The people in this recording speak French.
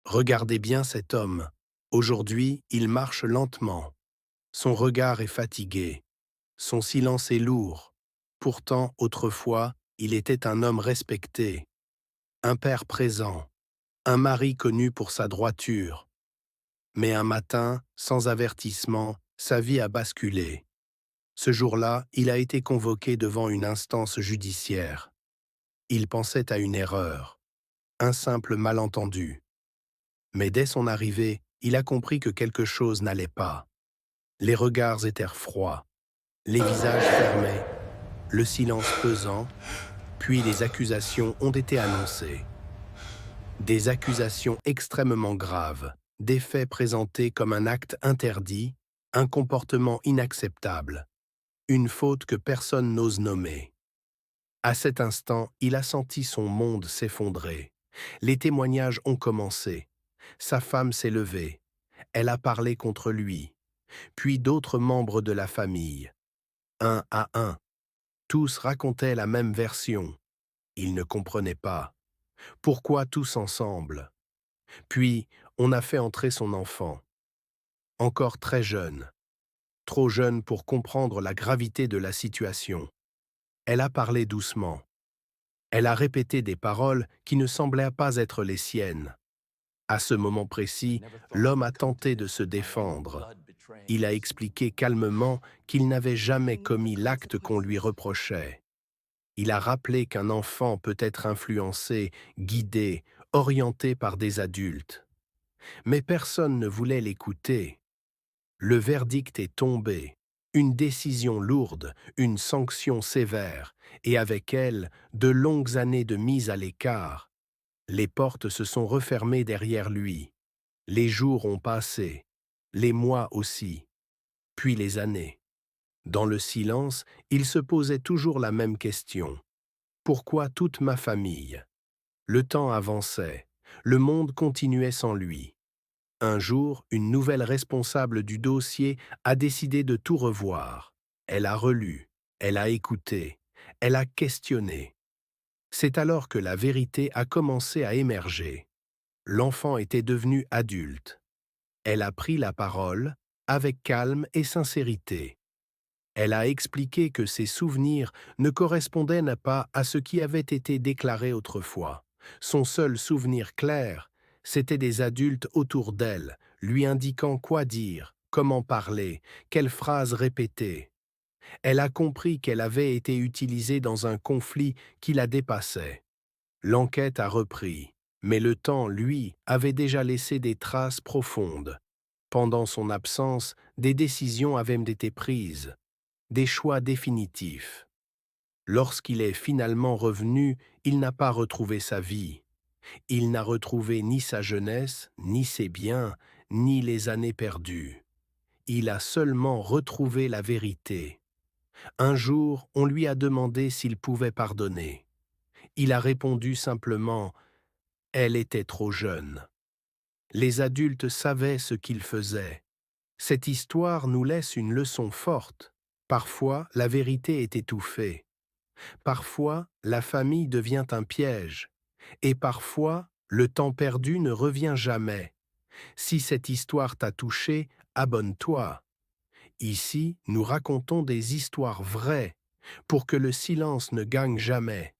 Regardez bien cet homme. Aujourd'hui, il marche lentement. Son regard est fatigué. Son silence est lourd. Pourtant, autrefois, il était un homme respecté, un père présent, un mari connu pour sa droiture. Mais un matin, sans avertissement, sa vie a basculé. Ce jour-là, il a été convoqué devant une instance judiciaire. Il pensait à une erreur, un simple malentendu. Mais dès son arrivée, il a compris que quelque chose n'allait pas. Les regards étaient froids, les visages fermés, le silence pesant, puis les accusations ont été annoncées. Des accusations extrêmement graves, des faits présentés comme un acte interdit, un comportement inacceptable, une faute que personne n'ose nommer. À cet instant, il a senti son monde s'effondrer. Les témoignages ont commencé. Sa femme s'est levée. Elle a parlé contre lui. Puis d'autres membres de la famille. Un à un. Tous racontaient la même version. Il ne comprenait pas. Pourquoi tous ensemble? Puis, on a fait entrer son enfant. Encore très jeune. Trop jeune pour comprendre la gravité de la situation. Elle a parlé doucement. Elle a répété des paroles qui ne semblaient pas être les siennes. À ce moment précis, l'homme a tenté de se défendre. Il a expliqué calmement qu'il n'avait jamais commis l'acte qu'on lui reprochait. Il a rappelé qu'un enfant peut être influencé, guidé, orienté par des adultes. Mais personne ne voulait l'écouter. Le verdict est tombé. Une décision lourde, une sanction sévère, et avec elle, de longues années de mise à l'écart. Les portes se sont refermées derrière lui. Les jours ont passé, les mois aussi, puis les années. Dans le silence, il se posait toujours la même question. Pourquoi toute ma famille? Le temps avançait, le monde continuait sans lui. Un jour, une nouvelle responsable du dossier a décidé de tout revoir. Elle a relu, elle a écouté, elle a questionné. C'est alors que la vérité a commencé à émerger. L'enfant était devenu adulte. Elle a pris la parole, avec calme et sincérité. Elle a expliqué que ses souvenirs ne correspondaient pas à ce qui avait été déclaré autrefois. Son seul souvenir clair, c'était des adultes autour d'elle, lui indiquant quoi dire, comment parler, quelles phrases répéter. Elle a compris qu'elle avait été utilisée dans un conflit qui la dépassait. L'enquête a repris, mais le temps, lui, avait déjà laissé des traces profondes. Pendant son absence, des décisions avaient été prises, des choix définitifs. Lorsqu'il est finalement revenu, il n'a pas retrouvé sa vie. Il n'a retrouvé ni sa jeunesse, ni ses biens, ni les années perdues. Il a seulement retrouvé la vérité. Un jour, on lui a demandé s'il pouvait pardonner. Il a répondu simplement « Elle était trop jeune ». Les adultes savaient ce qu'ils faisaient. Cette histoire nous laisse une leçon forte. Parfois, la vérité est étouffée. Parfois, la famille devient un piège. Et parfois, le temps perdu ne revient jamais. Si cette histoire t'a touché, abonne-toi. Ici, nous racontons des histoires vraies pour que le silence ne gagne jamais.